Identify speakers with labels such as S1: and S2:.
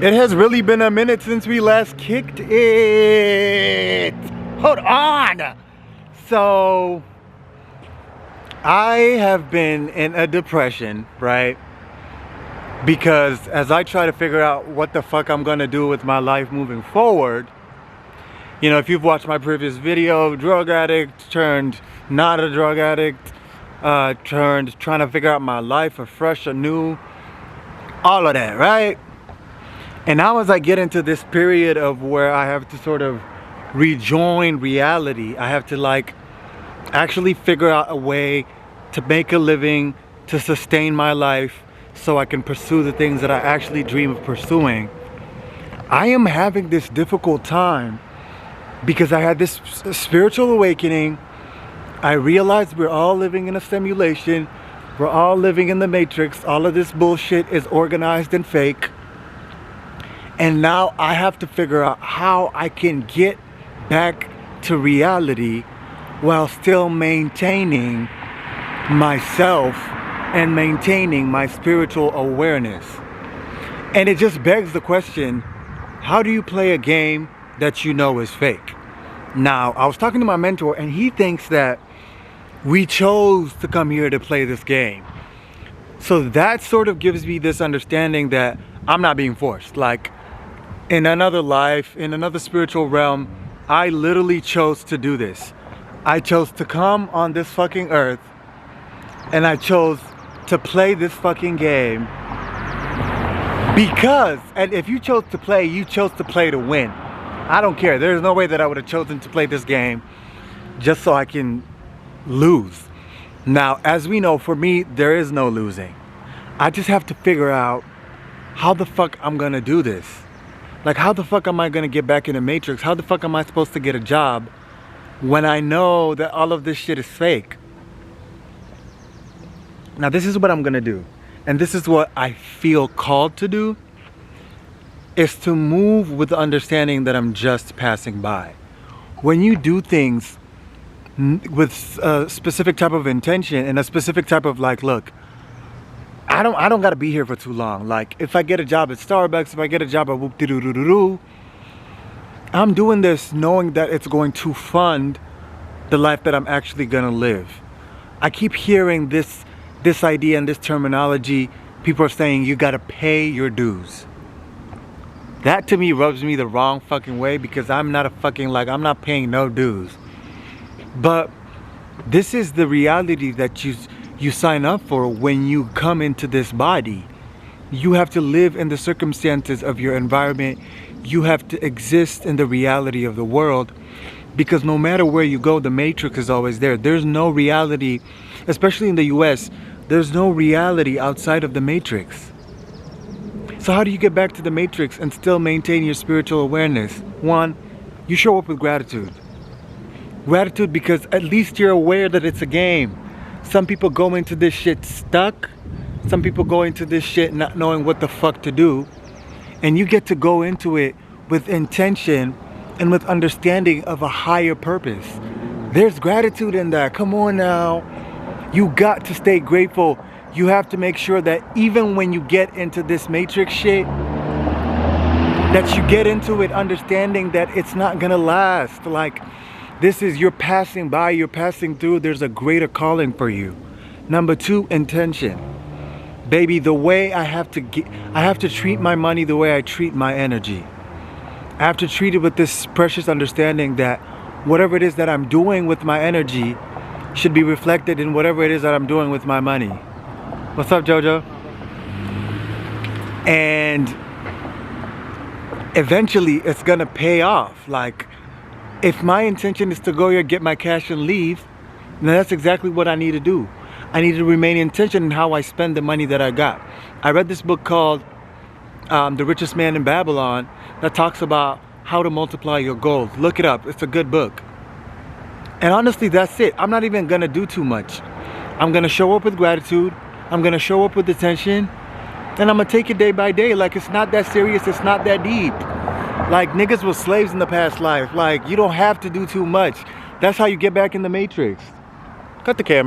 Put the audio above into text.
S1: It has really been a minute since we last kicked it. Hold on. So, I have been in a depression, right? Because as I try to figure out what the fuck I'm gonna do with my life moving forward, you know, if you've watched my previous video, drug addict turned not a drug addict, turned trying to figure out my life afresh, anew, all of that, right? And now as I get into this period of where I have to sort of rejoin reality, I have to like actually figure out a way to make a living, to sustain my life so I can pursue the things that I actually dream of pursuing. I am having this difficult time because I had this spiritual awakening. I realized we're all living in a simulation. We're all living in the matrix. All of this bullshit is organized and fake. And now I have to figure out how I can get back to reality while still maintaining myself and maintaining my spiritual awareness. And it just begs the question, how do you play a game that you know is fake? Now, I was talking to my mentor and he thinks that we chose to come here to play this game. So that sort of gives me this understanding that I'm not being forced. Like, in another life, in another spiritual realm, I literally chose to do this. I chose to come on this fucking earth and I chose to play this fucking game because, and if you chose to play, you chose to play to win. I don't care. There's no way that I would have chosen to play this game just so I can lose. Now, as we know, for me, there is no losing. I just have to figure out how the fuck I'm gonna do this. Like, how the fuck am I gonna get back in the matrix? How the fuck am I supposed to get a job when I know that all of this shit is fake? Now, this is what I'm gonna do. And this is what I feel called to do, is to move with the understanding that I'm just passing by. When you do things with a specific type of intention and a specific type of like, look, I don't gotta be here for too long. Like, if I get a job at Starbucks, if I get a job at whoop-de-doo-doo-doo-doo, I'm doing this knowing that it's going to fund the life that I'm actually gonna live. I keep hearing this idea and this terminology. People are saying you gotta pay your dues. That to me rubs me the wrong fucking way because I'm not a fucking, like, I'm not paying no dues. But this is the reality that you sign up for when you come into this body. You have to live in the circumstances of your environment. You have to exist in the reality of the world because no matter where you go, the matrix is always there. There's no reality, especially in the US, there's no reality outside of the matrix. So how do you get back to the matrix and still maintain your spiritual awareness? One, you show up with gratitude. Gratitude because at least you're aware that it's a game. Some people go into this shit stuck. Some people go into this shit not knowing what the fuck to do. And you get to go into it with intention and with understanding of a higher purpose. There's gratitude in that. Come on now. You got to stay grateful. You have to make sure that even when you get into this matrix shit, that you get into it understanding that it's not gonna last. Like, this is, you're passing by, you're passing through, there's a greater calling for you. Number two, intention. Baby, the way I have to treat my money the way I treat my energy. I have to treat it with this precious understanding that whatever it is that I'm doing with my energy should be reflected in whatever it is that I'm doing with my money. What's up, Jojo? And eventually it's gonna pay off. Like, if my intention is to go here, get my cash and leave, then that's exactly what I need to do. I need to remain intentional in how I spend the money that I got. I read this book called The Richest Man in Babylon that talks about how to multiply your gold. Look it up, it's a good book. And honestly, that's it. I'm not even gonna do too much. I'm gonna show up with gratitude. I'm gonna show up with attention. And I'm gonna take it day by day. Like, it's not that serious, it's not that deep. Like, niggas were slaves in the past life. Like, you don't have to do too much. That's how you get back in the matrix. Cut the camera.